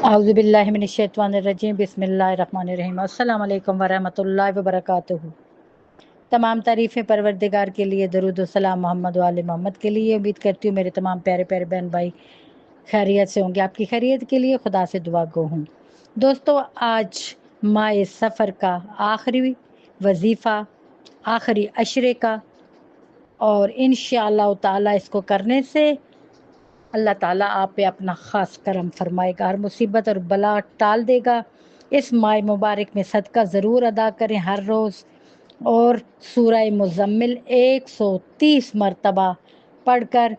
اعوذ باللہ من الشیطان الرجیم، بسم اللہ الرحمن الرحیم۔ السلام علیکم ورحمۃ اللہ وبرکاتہ۔ تمام تعریفیں پروردگار کے لیے، درود و سلام محمد و آل محمد کے لیے۔ امید کرتی ہوں میرے تمام پیارے پیارے بہن بھائی خیریت سے ہوں گے۔ آپ کی خیریت کے لیے خدا سے دعا گو ہوں۔ دوستو، آج ماہ سفر کا آخری وظیفہ، آخری عشرے کا، اور انشاءاللہ تعالی اس کو کرنے سے اللہ تعالیٰ آپ پہ اپنا خاص کرم فرمائے گا، ہر مصیبت اور بلا ٹال دے گا۔ اس ماہ مبارک میں صدقہ ضرور ادا کریں ہر روز، اور سورہ مزمل 130 مرتبہ پڑھ کر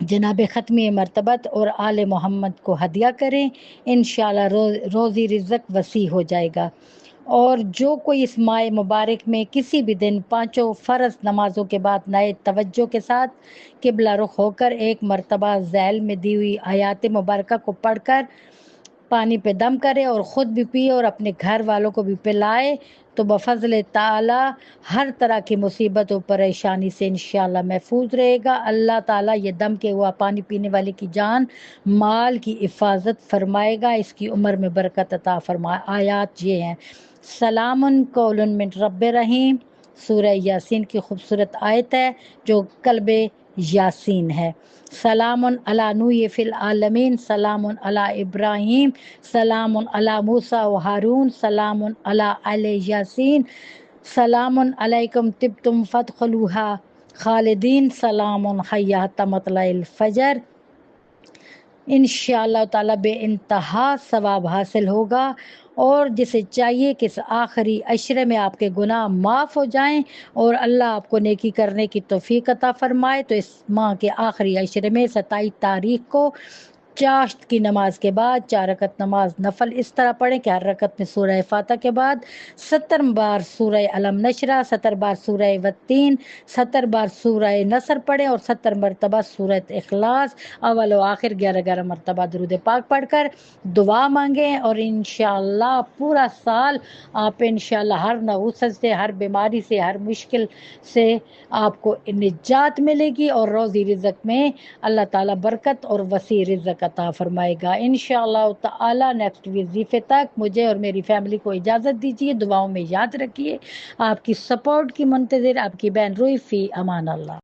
جناب ختمی مرتبت اور آل محمد کو ہدیہ کریں۔ انشاءاللہ روزی رزق وسیع ہو جائے گا۔ اور جو کوئی اس ماہ مبارک میں کسی بھی دن 5 فرض نمازوں کے بعد نئے توجہ کے ساتھ قبلہ رخ ہو کر ایک مرتبہ ذیل میں دی ہوئی آیات مبارکہ کو پڑھ کر پانی پہ دم کرے اور خود بھی پیے اور اپنے گھر والوں کو بھی پلائے، تو بفضل تعالی ہر طرح کی مصیبت و پریشانی سے انشاءاللہ محفوظ رہے گا۔ اللہ تعالیٰ یہ دم کے ہوا پانی پینے والے کی جان مال کی حفاظت فرمائے گا، اس کی عمر میں برکت عطا فرمائے۔ آیات یہ ہیں: سلام قول من رب رحیم، سورہ یاسین کی خوبصورت آیت ہے جو قلب یاسین ہے۔ سلام علی نوح فی العالمین، سلام علی ابراہیم، سلام علی موسیٰ و ہارون، سلام علی آل یاسین، سلام علیکم طبتم فادخلوہا خالدین، سلام حی حتی مطلع الفجر۔ انشاءاللہ تعالیٰ بے انتہا ثواب حاصل ہوگا، اور جسے چاہیے کہ اس آخری عشرے میں آپ کے گناہ معاف ہو جائیں اور اللہ آپ کو نیکی کرنے کی توفیق عطا فرمائے، تو اس ماہ کے آخری عشرے میں 27 تاریخ کو چاشت کی نماز کے بعد 4 رکعت نماز نفل اس طرح پڑھیں کہ ہر رکعت میں سورہ فاتحہ کے بعد 70 بار سورہ علم نشرہ، 70 بار سورہ والتین، 70 بار سورہ نصر پڑھیں، اور 70 مرتبہ سورہ اخلاص اول و آخر 11 مرتبہ درود پاک پڑھ کر دعا مانگیں، اور انشاءاللہ پورا سال آپ انشاءاللہ ہر نحوست سے، ہر بیماری سے، ہر مشکل سے آپ کو نجات ملے گی، اور روزی رزق میں اللہ تعالیٰ برکت اور وسیع رزق عطا فرمائے گا انشاءاللہ تعالیٰ۔ نیکسٹ وظیفے تک مجھے اور میری فیملی کو اجازت دیجیے، دعاؤں میں یاد رکھیے۔ آپ کی سپورٹ کی منتظر آپ کی بہن روئی، فی امان اللہ۔